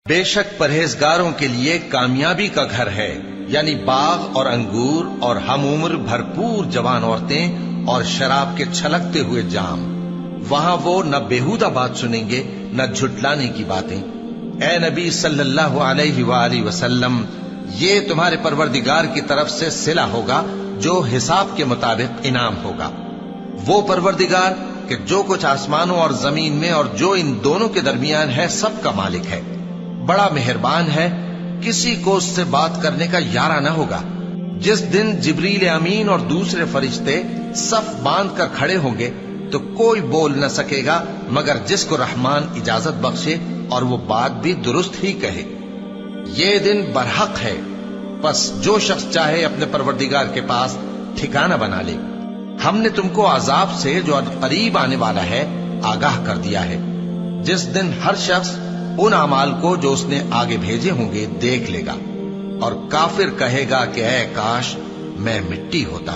بے شک پرہیزگاروں کے لیے کامیابی کا گھر ہے، یعنی باغ اور انگور اور ہم عمر بھرپور جوان عورتیں اور شراب کے چھلکتے ہوئے جام۔ وہاں وہ نہ بیہودہ بات سنیں گے نہ جھٹلانے کی باتیں۔ اے نبی صلی اللہ علیہ وآلہ وسلم، یہ تمہارے پروردگار کی طرف سے صلہ ہوگا جو حساب کے مطابق انعام ہوگا۔ وہ پروردگار کہ جو کچھ آسمانوں اور زمین میں اور جو ان دونوں کے درمیان ہے سب کا مالک ہے، بڑا مہربان ہے، کسی کو اس سے بات کرنے کا یارہ نہ ہوگا۔ جس دن جبریل امین اور دوسرے فرشتے صف باندھ کر کھڑے ہوں گے تو کوئی بول نہ سکے گا مگر جس کو رحمان اجازت بخشے اور وہ بات بھی درست ہی کہے۔ یہ دن برحق ہے، پس جو شخص چاہے اپنے پروردگار کے پاس ٹھکانہ بنا لے۔ ہم نے تم کو عذاب سے جو قریب آنے والا ہے آگاہ کر دیا ہے، جس دن ہر شخص ان اعمال کو جو اس نے آگے بھیجے ہوں گے دیکھ لے گا، اور کافر کہے گا کہ اے کاش میں مٹی ہوتا۔